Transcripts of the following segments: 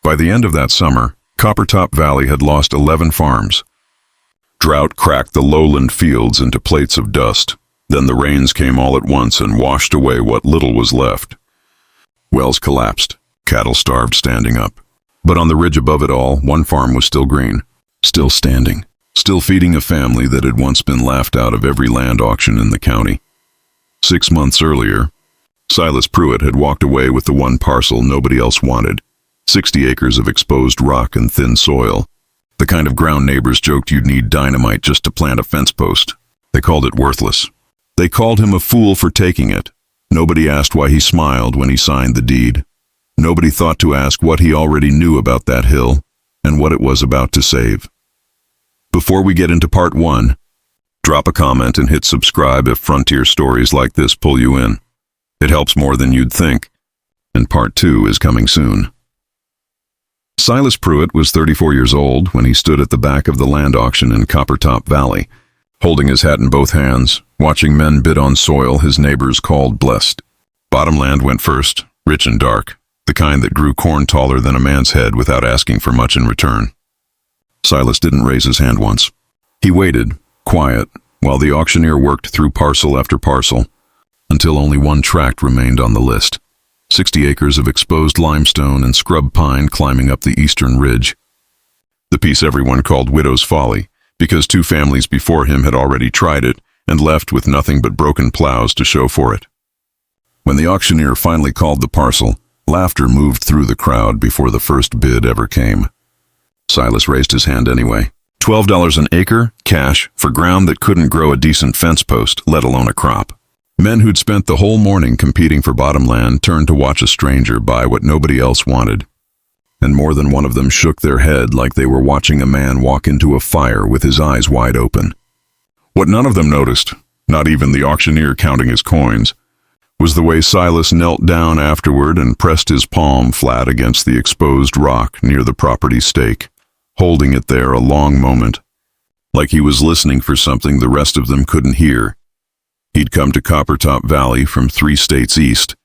By the end of that summer, Coppertop Valley had lost 11 farms. Drought cracked the lowland fields into plates of dust. Then the rains came all at once and washed away what little was left. Wells collapsed, cattle starved standing up. But on the ridge above it all, one farm was still green, still standing, still feeding a family that had once been laughed out of every land auction in the county. 6 months earlier, Silas Pruitt had walked away with the one parcel nobody else wanted, 60 acres of exposed rock and thin soil, the kind of ground neighbors joked you'd need dynamite just to plant a fence post. They called it worthless. They called him a fool for taking it. Nobody asked why he smiled when he signed the deed. Nobody thought to ask what he already knew about that hill and what it was about to save. Before we get into part 1, drop a comment and hit subscribe if frontier stories like this pull you in. It helps more than you'd think, and part 2 is coming soon. Silas Pruitt was 34 years old when he stood at the back of the land auction in Coppertop Valley, holding his hat in both hands, watching men bid on soil his neighbors called blessed. Bottomland went first, rich and dark, the kind that grew corn taller than a man's head without asking for much in return. Silas didn't raise his hand once. He waited, quiet, while the auctioneer worked through parcel after parcel, until only one tract remained on the list. 60 acres of exposed limestone and scrub pine climbing up the eastern ridge. The piece everyone called Widow's Folly, because 2 families before him had already tried it and left with nothing but broken plows to show for it. When the auctioneer finally called the parcel, laughter moved through the crowd before the first bid ever came. Silas raised his hand anyway. $12 an acre, cash, for ground that couldn't grow a decent fence post, let alone a crop. Men who'd spent the whole morning competing for bottomland turned to watch a stranger buy what nobody else wanted. And more than one of them shook their head like they were watching a man walk into a fire with his eyes wide open. What none of them noticed, not even the auctioneer counting his coins, was the way Silas knelt down afterward and pressed his palm flat against the exposed rock near the property stake, holding it there a long moment, like he was listening for something the rest of them couldn't hear. He'd come to Coppertop Valley from 3 states east,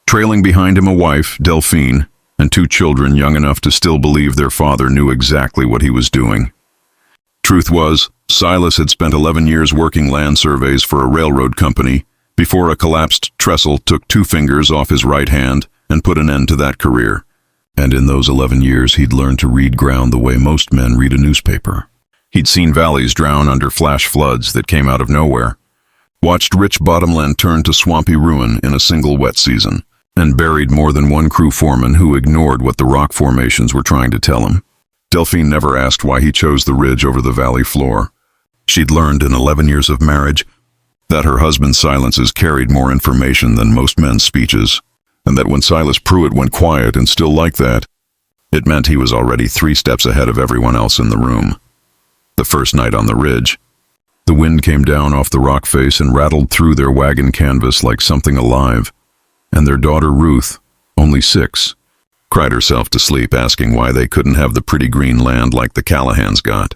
trailing behind him a wife, Delphine, and 2 children young enough to still believe their father knew exactly what he was doing. Truth was, Silas had spent 11 years working land surveys for a railroad company before a collapsed trestle took 2 fingers off his right hand and put an end to that career. And in those 11 years, he'd learned to read ground the way most men read a newspaper. He'd seen valleys drown under flash floods that came out of nowhere, watched rich bottomland turn to swampy ruin in a single wet season, and buried more than one crew foreman who ignored what the rock formations were trying to tell him. Delphine never asked why he chose the ridge over the valley floor. She'd learned in 11 years of marriage that her husband's silences carried more information than most men's speeches, and that when Silas Pruitt went quiet and still like that, it meant he was already 3 steps ahead of everyone else in the room. The first night on the ridge, the wind came down off the rock face and rattled through their wagon canvas like something alive, and their daughter Ruth, only 6, cried herself to sleep asking why they couldn't have the pretty green land like the Callahans got.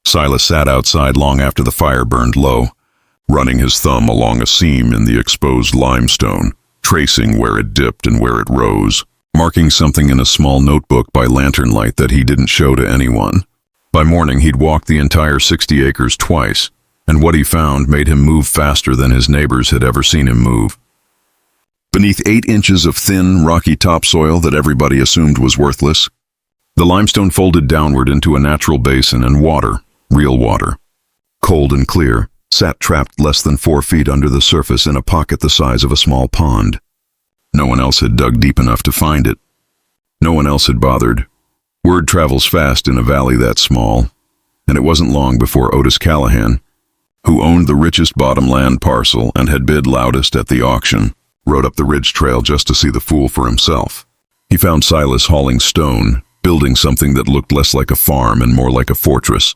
Silas sat outside long after the fire burned low, running his thumb along a seam in the exposed limestone, tracing where it dipped and where it rose, marking something in a small notebook by lantern light that he didn't show to anyone. By morning, he'd walked the entire 60 acres twice, and what he found made him move faster than his neighbors had ever seen him move. Beneath 8 inches of thin, rocky topsoil that everybody assumed was worthless, the limestone folded downward into a natural basin, and water, real water, cold and clear, sat trapped less than 4 feet under the surface in a pocket the size of a small pond. No one else had dug deep enough to find it. No one else had bothered. Word travels fast in a valley that small, and it wasn't long before Otis Callahan, who owned the richest bottomland parcel and had bid loudest at the auction, rode up the ridge trail just to see the fool for himself. He found Silas hauling stone, building something that looked less like a farm and more like a fortress,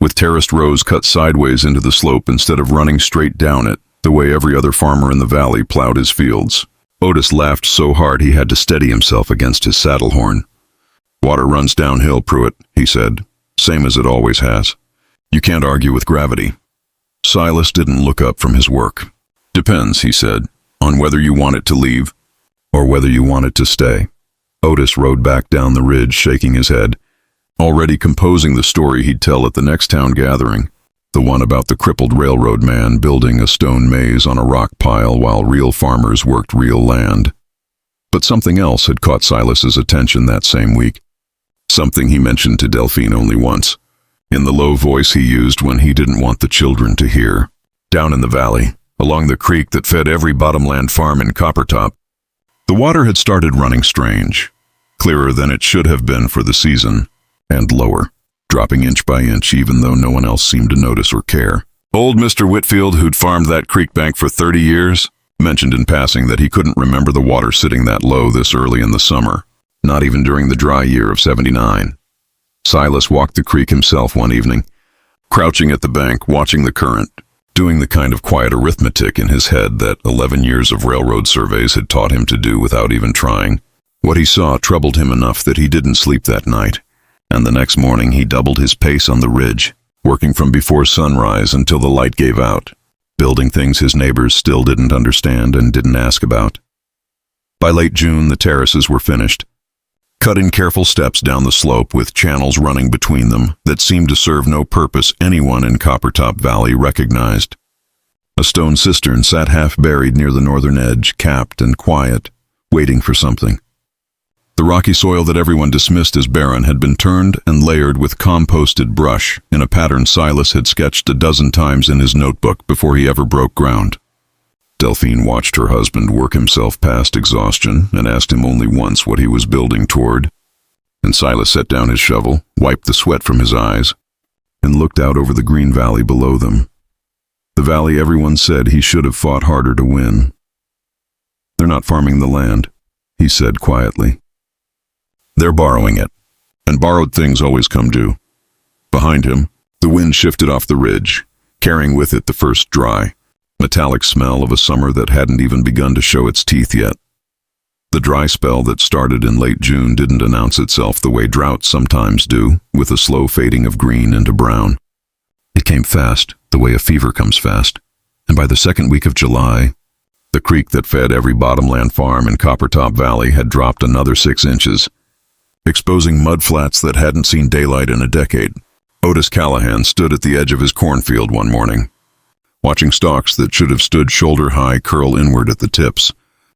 with terraced rows cut sideways into the slope instead of running straight down it, the way every other farmer in the valley plowed his fields. Otis laughed so hard he had to steady himself against his saddle horn. "Water runs downhill, Pruitt," he said, "same as it always has. You can't argue with gravity." Silas didn't look up from his work. "Depends," he said, "on whether you want it to leave or whether you want it to stay." Otis rode back down the ridge, shaking his head, already composing the story he'd tell at the next town gathering, the one about the crippled railroad man building a stone maze on a rock pile while real farmers worked real land. But something else had caught Silas's attention that same week, something he mentioned to Delphine only once, in the low voice he used when he didn't want the children to hear. Down in the valley, along the creek that fed every bottomland farm in Coppertop, the water had started running strange, clearer than it should have been for the season, and lower, dropping inch by inch even though no one else seemed to notice or care. Old Mr. Whitfield, who'd farmed that creek bank for 30 years, mentioned in passing that he couldn't remember the water sitting that low this early in the summer, not even during the dry year of '79. Silas walked the creek himself one evening, crouching at the bank, watching the current, doing the kind of quiet arithmetic in his head that 11 years of railroad surveys had taught him to do without even trying. What he saw troubled him enough that he didn't sleep that night, and the next morning he doubled his pace on the ridge, working from before sunrise until the light gave out, building things his neighbors still didn't understand and didn't ask about. By late June, the terraces were finished, cut in careful steps down the slope with channels running between them that seemed to serve no purpose anyone in Coppertop Valley recognized. A stone cistern sat half buried near the northern edge, capped and quiet, waiting for something. The rocky soil that everyone dismissed as barren had been turned and layered with composted brush in a pattern Silas had sketched a dozen times in his notebook before he ever broke ground. Delphine watched her husband work himself past exhaustion and asked him only once what he was building toward, and Silas set down his shovel, wiped the sweat from his eyes, and looked out over the green valley below them. The valley everyone said he should have fought harder to win. "They're not farming the land," he said quietly. "They're borrowing it, and borrowed things always come due." Behind him, the wind shifted off the ridge, carrying with it the first dry, metallic smell of a summer that hadn't even begun to show its teeth yet. The dry spell that started in late June didn't announce itself the way droughts sometimes do, with a slow fading of green into brown. It came fast, the way a fever comes fast, and by the second week of July, the creek that fed every bottomland farm in Coppertop Valley had dropped another 6 inches, exposing mudflats that hadn't seen daylight in a decade. Otis Callahan stood at the edge of his cornfield one morning, watching stalks that should have stood shoulder-high curl inward at the tips,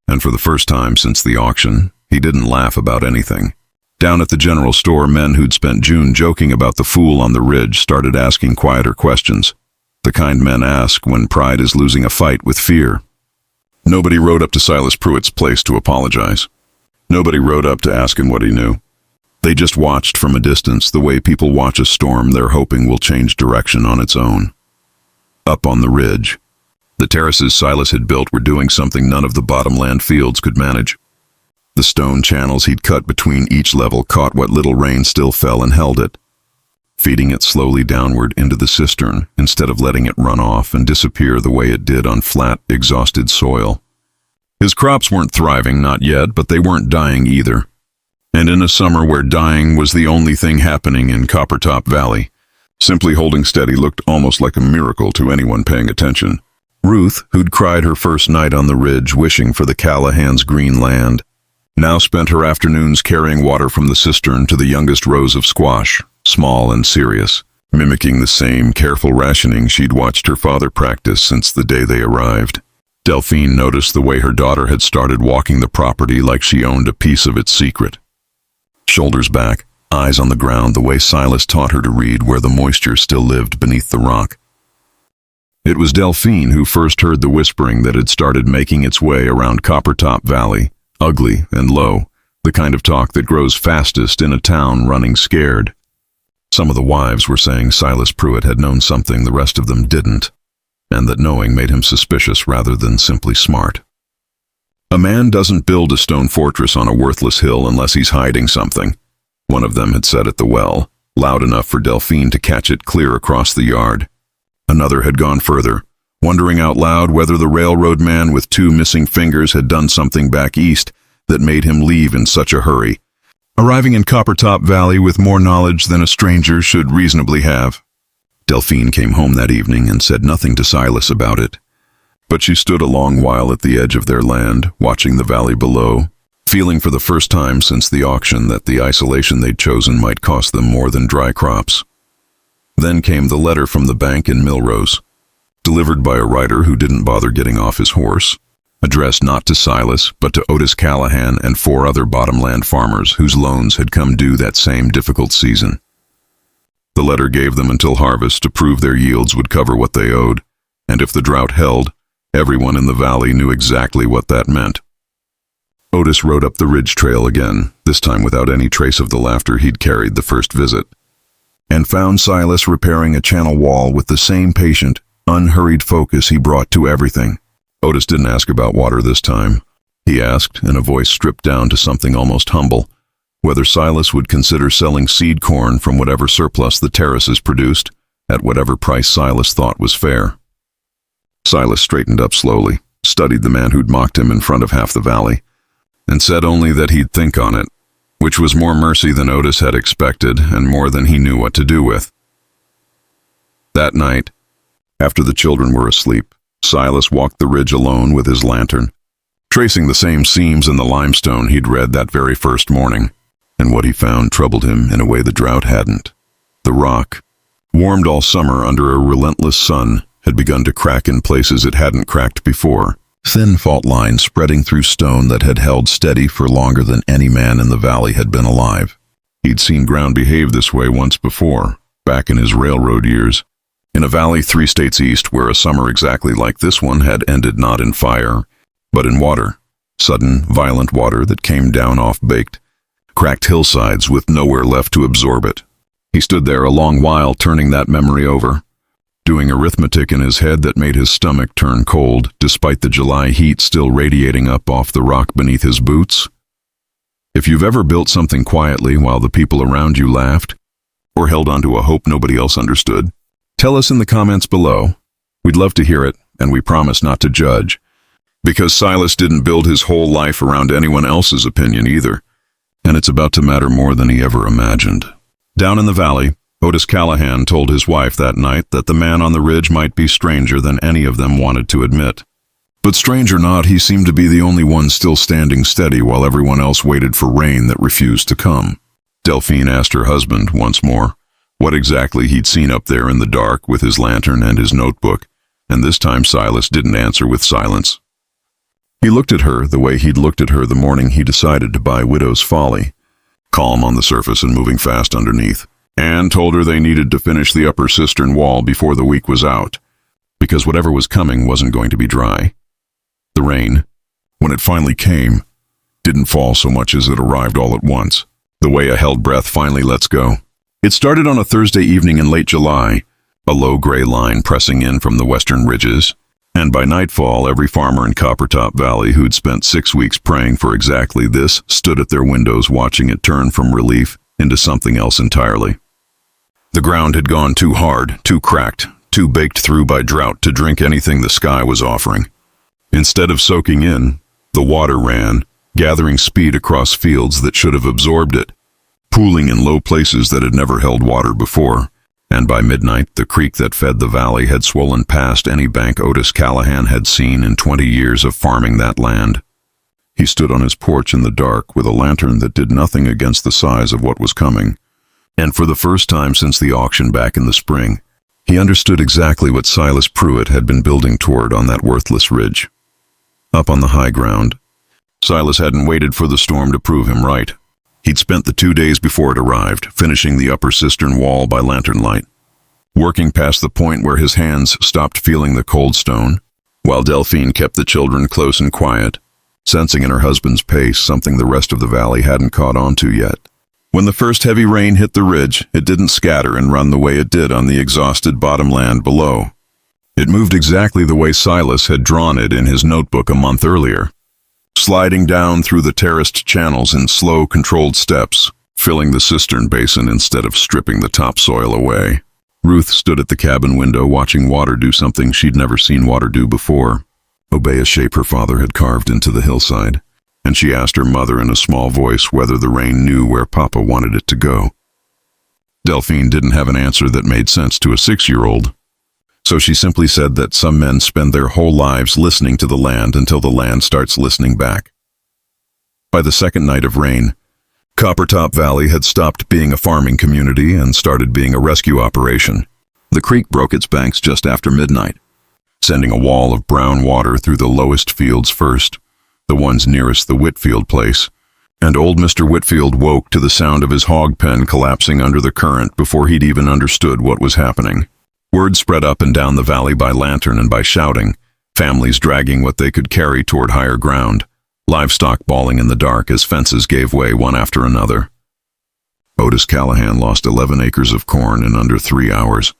and for the first time since the auction, he didn't laugh about anything. Down at the general store, men who'd spent June joking about the fool on the ridge started asking quieter questions, the kind men ask when pride is losing a fight with fear. Nobody rode up to Silas Pruitt's place to apologize. Nobody rode up to ask him what he knew. They just watched from a distance the way people watch a storm they're hoping will change direction on its own. Up on the ridge, the terraces Silas had built were doing something none of the bottomland fields could manage. The stone channels he'd cut between each level caught what little rain still fell and held it, feeding it slowly downward into the cistern instead of letting it run off and disappear the way it did on flat, exhausted soil. His crops weren't thriving, not yet, but they weren't dying either. And in a summer where dying was the only thing happening in Coppertop Valley, simply holding steady looked almost like a miracle to anyone paying attention. Ruth, who'd cried her first night on the ridge wishing for the Callahans' green land, now spent her afternoons carrying water from the cistern to the youngest rows of squash, small and serious, mimicking the same careful rationing she'd watched her father practice since the day they arrived. Delphine noticed the way her daughter had started walking the property like she owned a piece of its secret. Shoulders back, eyes on the ground the way Silas taught her to read where the moisture still lived beneath the rock. It was Delphine who first heard the whispering that had started making its way around Coppertop Valley, ugly and low, the kind of talk that grows fastest in a town running scared. Some of the wives were saying Silas Pruitt had known something the rest of them didn't, and that knowing made him suspicious rather than simply smart. A man doesn't build a stone fortress on a worthless hill unless he's hiding something, one of them had said at the well, loud enough for Delphine to catch it clear across the yard. Another had gone further, wondering out loud whether the railroad man with 2 missing fingers had done something back east that made him leave in such a hurry, arriving in Coppertop Valley with more knowledge than a stranger should reasonably have. Delphine came home that evening and said nothing to Silas about it, but she stood a long while at the edge of their land, watching the valley below, feeling for the first time since the auction that the isolation they'd chosen might cost them more than dry crops. Then came the letter from the bank in Milrose, delivered by a rider who didn't bother getting off his horse, addressed not to Silas, but to Otis Callahan and 4 other bottomland farmers whose loans had come due that same difficult season. The letter gave them until harvest to prove their yields would cover what they owed, and if the drought held, everyone in the valley knew exactly what that meant. Otis rode up the ridge trail again, this time without any trace of the laughter he'd carried the first visit, and found Silas repairing a channel wall with the same patient, unhurried focus he brought to everything. Otis didn't ask about water this time. He asked, in a voice stripped down to something almost humble, whether Silas would consider selling seed corn from whatever surplus the terraces produced, at whatever price Silas thought was fair. Silas straightened up slowly, studied the man who'd mocked him in front of half the valley, and said only that he'd think on it, which was more mercy than Otis had expected and more than he knew what to do with. That night, after the children were asleep, Silas walked the ridge alone with his lantern, tracing the same seams in the limestone he'd read that very first morning, and what he found troubled him in a way the drought hadn't. The rock, warmed all summer under a relentless sun, had begun to crack in places it hadn't cracked before, thin fault lines spreading through stone that had held steady for longer than any man in the valley had been alive. He'd seen ground behave this way once before, back in his railroad years, in a valley 3 states east where a summer exactly like this one had ended not in fire, but in water, sudden, violent water that came down off-baked, cracked hillsides with nowhere left to absorb it. He stood there a long while turning that memory over, doing arithmetic in his head that made his stomach turn cold, despite the July heat still radiating up off the rock beneath his boots. If you've ever built something quietly while the people around you laughed, or held onto a hope nobody else understood, tell us in the comments below. We'd love to hear it, and we promise not to judge, because Silas didn't build his whole life around anyone else's opinion either, and it's about to matter more than he ever imagined. Down in the valley, Otis Callahan told his wife that night that the man on the ridge might be stranger than any of them wanted to admit. But strange or not, he seemed to be the only one still standing steady while everyone else waited for rain that refused to come. Delphine asked her husband once more what exactly he'd seen up there in the dark with his lantern and his notebook, and this time Silas didn't answer with silence. He looked at her the way he'd looked at her the morning he decided to buy Widow's Folly, calm on the surface and moving fast underneath, and told her they needed to finish the upper cistern wall before the week was out, because whatever was coming wasn't going to be dry. The rain, when it finally came, didn't fall so much as it arrived all at once, the way a held breath finally lets go. It started on a Thursday evening in late July, a low gray line pressing in from the western ridges, and by nightfall every farmer in Coppertop Valley who'd spent 6 weeks praying for exactly this stood at their windows watching it turn from relief into something else entirely. The ground had gone too hard, too cracked, too baked through by drought to drink anything the sky was offering. Instead of soaking in, the water ran, gathering speed across fields that should have absorbed it, pooling in low places that had never held water before, and by midnight the creek that fed the valley had swollen past any bank Otis Callahan had seen in 20 years of farming that land. He stood on his porch in the dark with a lantern that did nothing against the size of what was coming, and for the first time since the auction back in the spring, he understood exactly what Silas Pruitt had been building toward on that worthless ridge. Up on the high ground, Silas hadn't waited for the storm to prove him right. He'd spent the 2 days before it arrived, finishing the upper cistern wall by lantern light, working past the point where his hands stopped feeling the cold stone, while Delphine kept the children close and quiet, sensing in her husband's pace something the rest of the valley hadn't caught on to yet. When the first heavy rain hit the ridge, it didn't scatter and run the way it did on the exhausted bottomland below. It moved exactly the way Silas had drawn it in his notebook a month earlier, sliding down through the terraced channels in slow, controlled steps, filling the cistern basin instead of stripping the topsoil away. Ruth stood at the cabin window watching water do something she'd never seen water do before, obey a shape her father had carved into the hillside, and she asked her mother in a small voice whether the rain knew where Papa wanted it to go. Delphine didn't have an answer that made sense to a 6-year-old, so she simply said that some men spend their whole lives listening to the land until the land starts listening back. By the second night of rain, Coppertop Valley had stopped being a farming community and started being a rescue operation. The creek broke its banks just after midnight, sending a wall of brown water through the lowest fields first, the ones nearest the Whitfield place, and old Mr. Whitfield woke to the sound of his hog pen collapsing under the current before he'd even understood what was happening. Word spread up and down the valley by lantern and by shouting, families dragging what they could carry toward higher ground, livestock bawling in the dark as fences gave way one after another. Otis Callahan lost 11 acres of corn in under 3 hours,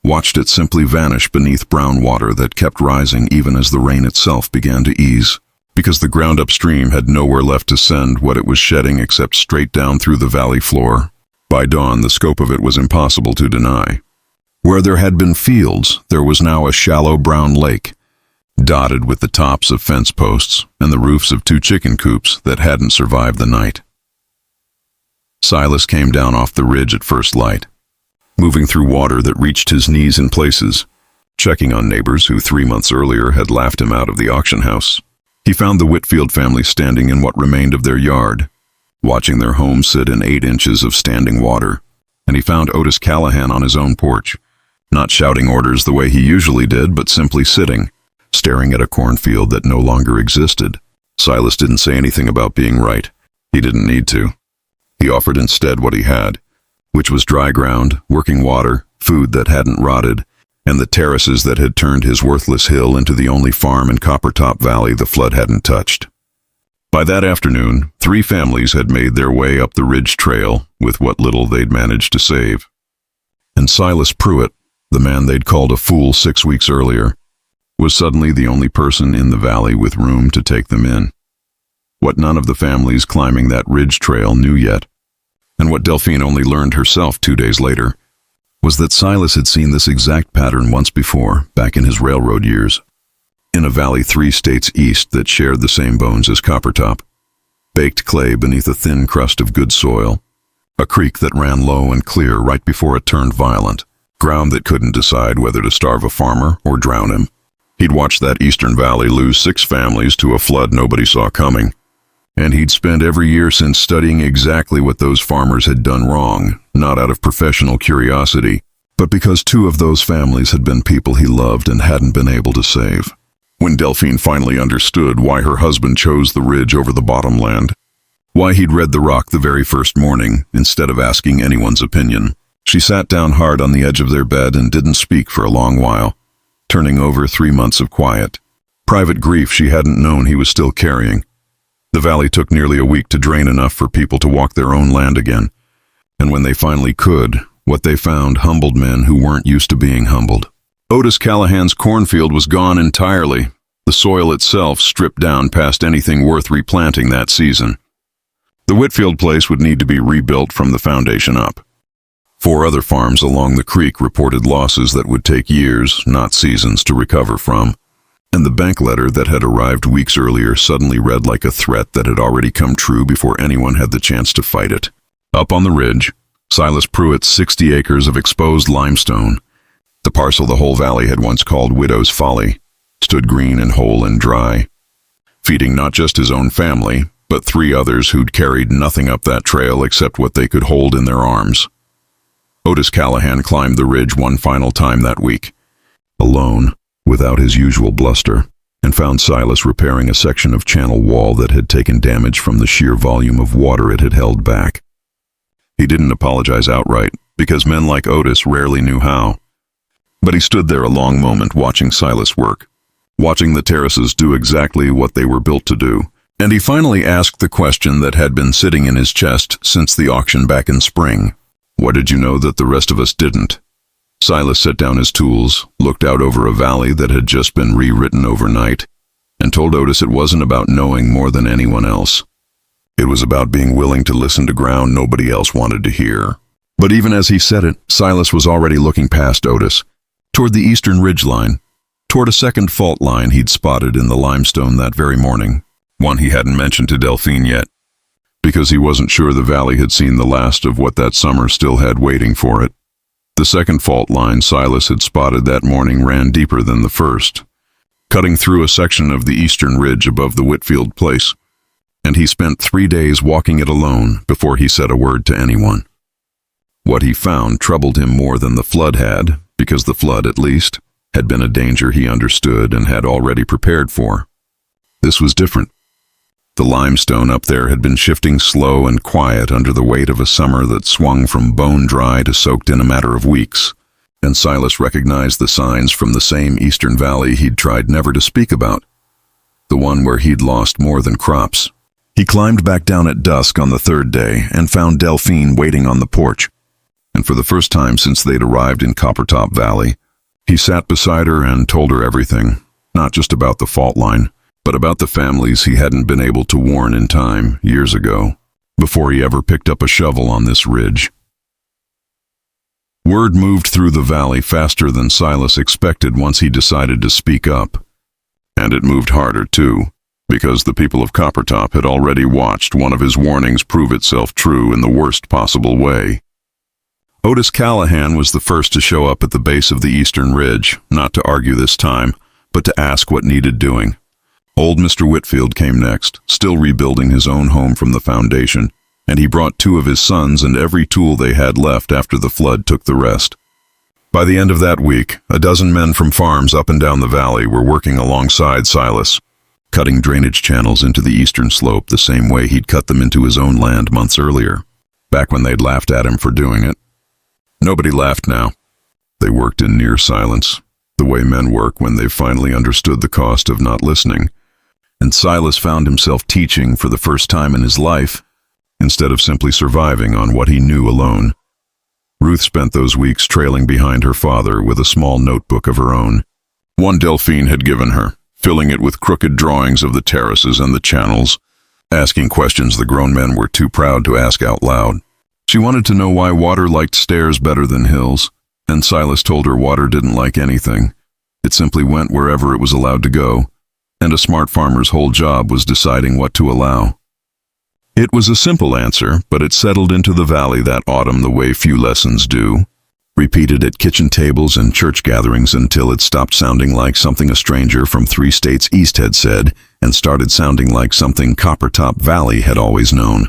watched it simply vanish beneath brown water that kept rising even as the rain itself began to ease, because the ground upstream had nowhere left to send what it was shedding except straight down through the valley floor. By dawn, the scope of it was impossible to deny. Where there had been fields, there was now a shallow brown lake, dotted with the tops of fence posts and the roofs of 2 chicken coops that hadn't survived the night. Silas came down off the ridge at first light, moving through water that reached his knees in places, checking on neighbors who 3 months earlier had laughed him out of the auction house. He found the Whitfield family standing in what remained of their yard, watching their home sit in 8 inches of standing water, and he found Otis Callahan on his own porch, not shouting orders the way he usually did, but simply sitting, staring at a cornfield that no longer existed. Silas didn't say anything about being right. He didn't need to. He offered instead what he had, which was dry ground, working water, food that hadn't rotted, and the terraces that had turned his worthless hill into the only farm in Coppertop Valley the flood hadn't touched. By that afternoon, 3 families had made their way up the ridge trail with what little they'd managed to save. And Silas Pruitt, the man they'd called a fool 6 weeks earlier, was suddenly the only person in the valley with room to take them in. What none of the families climbing that ridge trail knew yet, and what Delphine only learned herself 2 days later, was that Silas had seen this exact pattern once before, back in his railroad years, in a valley 3 states east that shared the same bones as Coppertop. Baked clay beneath a thin crust of good soil, a creek that ran low and clear right before it turned violent, ground that couldn't decide whether to starve a farmer or drown him. He'd watched that eastern valley lose 6 families to a flood nobody saw coming, and he'd spent every year since studying exactly what those farmers had done wrong, not out of professional curiosity, but because 2 of those families had been people he loved and hadn't been able to save. When Delphine finally understood why her husband chose the ridge over the bottomland, why he'd read the rock the very first morning instead of asking anyone's opinion, she sat down hard on the edge of their bed and didn't speak for a long while, turning over 3 months of quiet, private grief she hadn't known he was still carrying. The valley took nearly a week to drain enough for people to walk their own land again, and when they finally could, what they found humbled men who weren't used to being humbled. Otis Callahan's cornfield was gone entirely, the soil itself stripped down past anything worth replanting that season. The Whitfield place would need to be rebuilt from the foundation up. 4 other farms along the creek reported losses that would take years, not seasons, to recover from, and the bank letter that had arrived weeks earlier suddenly read like a threat that had already come true before anyone had the chance to fight it. Up on the ridge, Silas Pruitt's 60 acres of exposed limestone, the parcel the whole valley had once called Widow's Folly, stood green and whole and dry, feeding not just his own family, but 3 others who'd carried nothing up that trail except what they could hold in their arms. Otis Callahan climbed the ridge one final time that week, alone, without his usual bluster, and found Silas repairing a section of channel wall that had taken damage from the sheer volume of water it had held back. He didn't apologize outright, because men like Otis rarely knew how. But he stood there a long moment watching Silas work, watching the terraces do exactly what they were built to do, and he finally asked the question that had been sitting in his chest since the auction back in spring. What did you know that the rest of us didn't? Silas set down his tools, looked out over a valley that had just been rewritten overnight, and told Otis it wasn't about knowing more than anyone else. It was about being willing to listen to ground nobody else wanted to hear. But even as he said it, Silas was already looking past Otis, toward the eastern ridgeline, toward a second fault line he'd spotted in the limestone that very morning, one he hadn't mentioned to Delphine yet, because he wasn't sure the valley had seen the last of what that summer still had waiting for it. The second fault line Silas had spotted that morning ran deeper than the first, cutting through a section of the eastern ridge above the Whitfield place, and he spent 3 days walking it alone before he said a word to anyone. What he found troubled him more than the flood had, because the flood, at least, had been a danger he understood and had already prepared for. This was different. The limestone up there had been shifting slow and quiet under the weight of a summer that swung from bone dry to soaked in a matter of weeks, and Silas recognized the signs from the same eastern valley he'd tried never to speak about, the one where he'd lost more than crops. He climbed back down at dusk on the third day and found Delphine waiting on the porch, and for the first time since they'd arrived in Coppertop Valley, he sat beside her and told her everything, not just about the fault line, but about the families he hadn't been able to warn in time, years ago, before he ever picked up a shovel on this ridge. Word moved through the valley faster than Silas expected once he decided to speak up. And it moved harder, too, because the people of Coppertop had already watched one of his warnings prove itself true in the worst possible way. Otis Callahan was the first to show up at the base of the eastern ridge, not to argue this time, but to ask what needed doing. Old Mr. Whitfield came next, still rebuilding his own home from the foundation, and he brought 2 of his sons and every tool they had left after the flood took the rest. By the end of that week, a dozen men from farms up and down the valley were working alongside Silas, cutting drainage channels into the eastern slope the same way he'd cut them into his own land months earlier, back when they'd laughed at him for doing it. Nobody laughed now. They worked in near silence, the way men work when they've finally understood the cost of not listening. And Silas found himself teaching for the first time in his life, instead of simply surviving on what he knew alone. Ruth spent those weeks trailing behind her father with a small notebook of her own. One Delphine had given her, filling it with crooked drawings of the terraces and the channels, asking questions the grown men were too proud to ask out loud. She wanted to know why water liked stairs better than hills, and Silas told her water didn't like anything. It simply went wherever it was allowed to go, and a smart farmer's whole job was deciding what to allow. It was a simple answer, but it settled into the valley that autumn the way few lessons do, repeated at kitchen tables and church gatherings until it stopped sounding like something a stranger from 3 states east had said and started sounding like something Coppertop Valley had always known.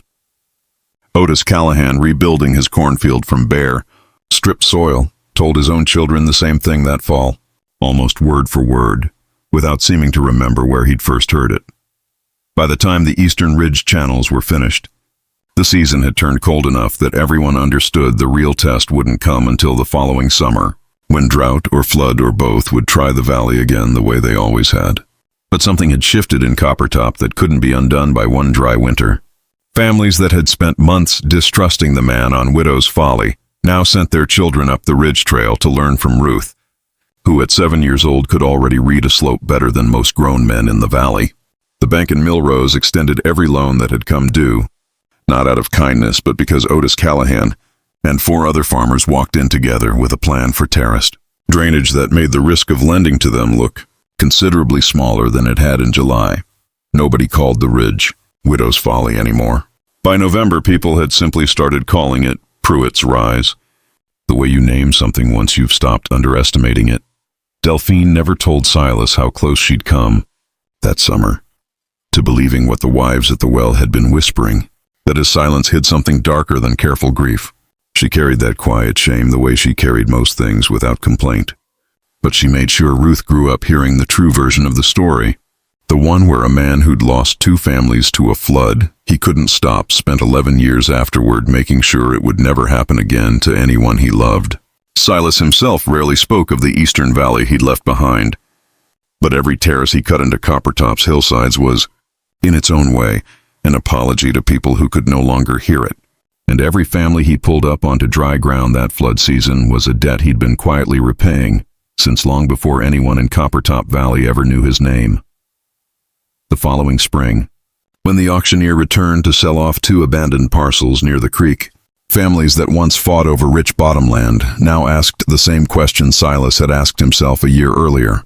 Otis Callahan, rebuilding his cornfield from bare, stripped soil, told his own children the same thing that fall, almost word for word, without seeming to remember where he'd first heard it. By the time the eastern ridge channels were finished, the season had turned cold enough that everyone understood the real test wouldn't come until the following summer, when drought or flood or both would try the valley again the way they always had. But something had shifted in Coppertop that couldn't be undone by one dry winter. Families that had spent months distrusting the man on Widow's Folly now sent their children up the ridge trail to learn from Ruth, who at 7 years old could already read a slope better than most grown men in the valley. The bank in Millrose extended every loan that had come due, not out of kindness but because Otis Callahan and 4 other farmers walked in together with a plan for terraced drainage that made the risk of lending to them look considerably smaller than it had in July. Nobody called the ridge Widow's Folly anymore. By November, people had simply started calling it Pruitt's Rise, the way you name something once you've stopped underestimating it. Delphine never told Silas how close she'd come, that summer, to believing what the wives at the well had been whispering, that his silence hid something darker than careful grief. She carried that quiet shame the way she carried most things, without complaint. But she made sure Ruth grew up hearing the true version of the story, the one where a man who'd lost 2 families to a flood he couldn't stop spent 11 years afterward making sure it would never happen again to anyone he loved. Silas himself rarely spoke of the eastern valley he'd left behind, but every terrace he cut into Coppertop's hillsides was, in its own way, an apology to people who could no longer hear it. And every family he pulled up onto dry ground that flood season was a debt he'd been quietly repaying since long before anyone in Coppertop Valley ever knew his name. The following spring, when the auctioneer returned to sell off 2 abandoned parcels near the creek, families that once fought over rich bottomland now asked the same question Silas had asked himself a year earlier.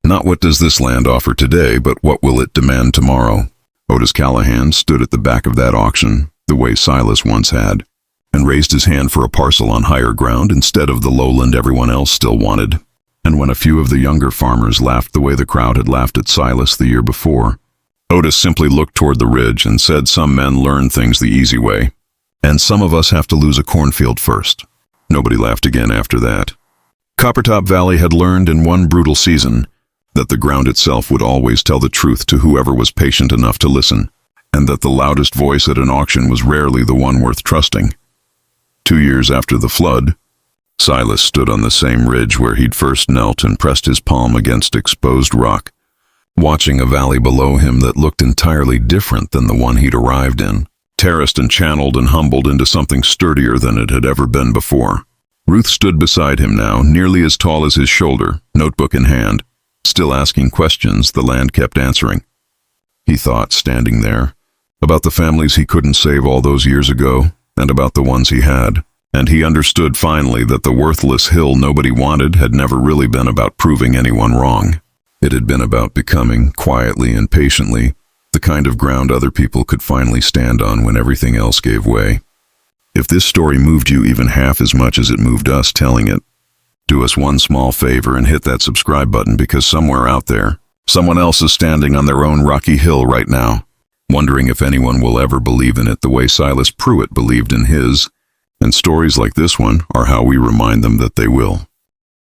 Not what does this land offer today, but what will it demand tomorrow? Otis Callahan stood at the back of that auction, the way Silas once had, and raised his hand for a parcel on higher ground instead of the lowland everyone else still wanted. And when a few of the younger farmers laughed the way the crowd had laughed at Silas the year before, Otis simply looked toward the ridge and said some men learn things the easy way, and some of us have to lose a cornfield first. Nobody laughed again after that. Coppertop Valley had learned in one brutal season that the ground itself would always tell the truth to whoever was patient enough to listen, and that the loudest voice at an auction was rarely the one worth trusting. 2 years after the flood, Silas stood on the same ridge where he'd first knelt and pressed his palm against exposed rock, watching a valley below him that looked entirely different than the one he'd arrived in, terraced and channeled and humbled into something sturdier than it had ever been before. Ruth stood beside him now, nearly as tall as his shoulder, notebook in hand, still asking questions the land kept answering. He thought, standing there, about the families he couldn't save all those years ago, and about the ones he had, and he understood finally that the worthless hill nobody wanted had never really been about proving anyone wrong. It had been about becoming, quietly and patiently, the kind of ground other people could finally stand on when everything else gave way. If this story moved you even half as much as it moved us telling it, do us one small favor and hit that subscribe button, because somewhere out there, someone else is standing on their own rocky hill right now, wondering if anyone will ever believe in it the way Silas Pruitt believed in his, and stories like this one are how we remind them that they will.